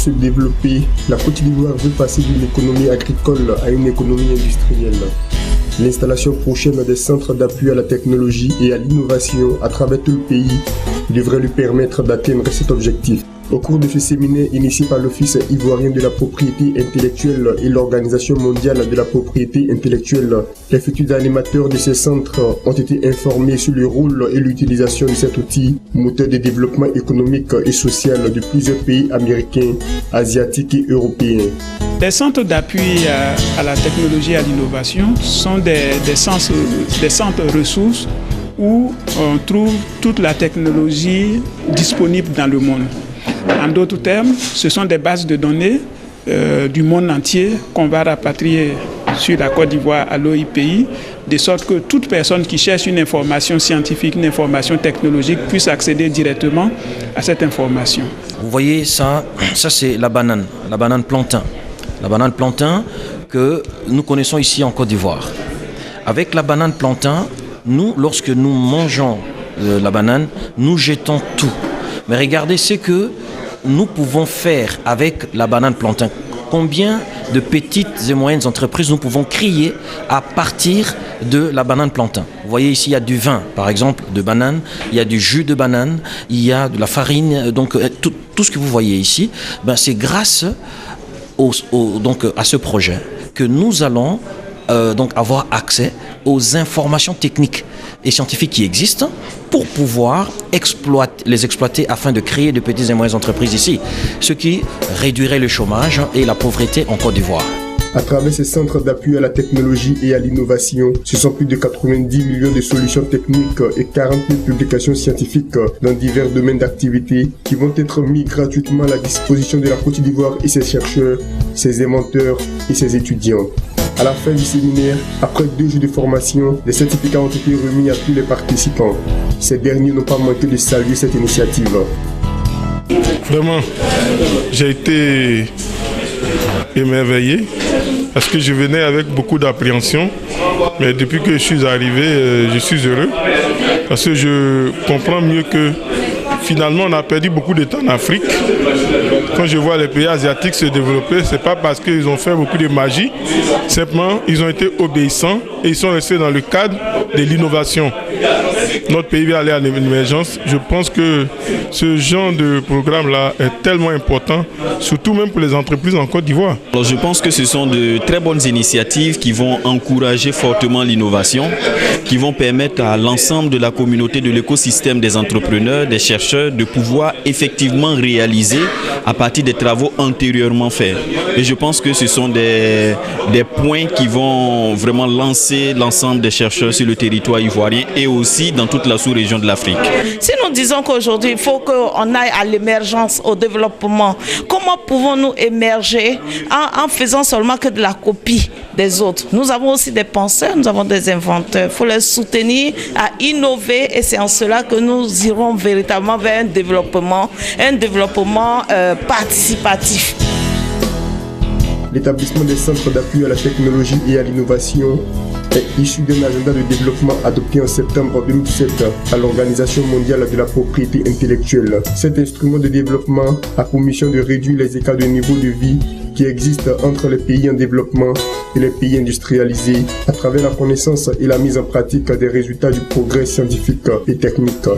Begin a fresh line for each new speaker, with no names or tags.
se développer, la Côte d'Ivoire veut passer d'une économie agricole à une économie industrielle. L'installation prochaine des centres d'appui à la technologie et à l'innovation à travers tout le pays devrait lui permettre d'atteindre cet objectif. Au cours de ce séminaire initié par l'Office ivoirien de la propriété intellectuelle et l'Organisation mondiale de la propriété intellectuelle, les futurs animateurs de ces centres ont été informés sur le rôle et l'utilisation de cet outil, moteur de développement économique et social de plusieurs pays américains, asiatiques et européens.
Les centres d'appui à la technologie et à l'innovation sont des centres ressources où on trouve toute la technologie disponible dans le monde. En d'autres termes, ce sont des bases de données du monde entier qu'on va rapatrier sur la Côte d'Ivoire à l'OIPI, de sorte que toute personne qui cherche une information scientifique, une information technologique puisse accéder directement à cette information.
Vous voyez ça c'est la banane plantain. La banane plantain que nous connaissons ici en Côte d'Ivoire. Avec la banane plantain, nous, lorsque nous mangeons la banane, nous jetons tout. Mais regardez ce que nous pouvons faire avec la banane plantain. Combien de petites et moyennes entreprises nous pouvons créer à partir de la banane plantain. Vous voyez ici, il y a du vin, par exemple, de banane, il y a du jus de banane, il y a de la farine, donc tout ce que vous voyez ici, c'est grâce donc, à ce projet que nous allons donc avoir accès aux informations techniques et scientifiques qui existent pour pouvoir les exploiter afin de créer de petites et moyennes entreprises ici, ce qui réduirait le chômage et la pauvreté en Côte d'Ivoire.
À travers ces centres d'appui à la technologie et à l'innovation, ce sont plus de 90 millions de solutions techniques et 40 000 publications scientifiques dans divers domaines d'activité qui vont être mis gratuitement à la disposition de la Côte d'Ivoire et ses chercheurs, ses inventeurs et ses étudiants. À la fin du séminaire, après 2 jours de formation, des certificats ont été remis à tous les participants. Ces derniers n'ont pas manqué de saluer cette initiative.
Vraiment, j'ai été émerveillé parce que je venais avec beaucoup d'appréhension, mais depuis que je suis arrivé, je suis heureux parce que je comprends mieux que finalement on a perdu beaucoup de temps en Afrique. Quand je vois les pays asiatiques se développer, c'est pas parce qu'ils ont fait beaucoup de magie, simplement ils ont été obéissants et ils sont restés dans le cadre de l'innovation. Notre pays va aller à l'émergence. Je pense que ce genre de programme-là est tellement important, surtout même pour les entreprises en Côte d'Ivoire.
Alors je pense que ce sont de très bonnes initiatives qui vont encourager fortement l'innovation, qui vont permettre à l'ensemble de la communauté, de l'écosystème des entrepreneurs, des chercheurs, de pouvoir effectivement réaliser à partir des travaux antérieurement faits. Et je pense que ce sont des points qui vont vraiment lancer l'ensemble des chercheurs sur le territoire ivoirien et aussi dans toute la sous-région de l'Afrique.
Si nous disons qu'aujourd'hui, il faut qu'on aille à l'émergence, au développement, comment pouvons-nous émerger en faisant seulement que de la copie des autres? Nous avons aussi des penseurs, nous avons des inventeurs. Il faut les soutenir à innover et c'est en cela que nous irons véritablement vers un développement participatif.
L'établissement des centres d'appui à la technologie et à l'innovation est issu d'un agenda de développement adopté en septembre 2007 à l'Organisation mondiale de la propriété intellectuelle. Cet instrument de développement a pour mission de réduire les écarts de niveau de vie qui existent entre les pays en développement et les pays industrialisés à travers la connaissance et la mise en pratique des résultats du progrès scientifique et technique.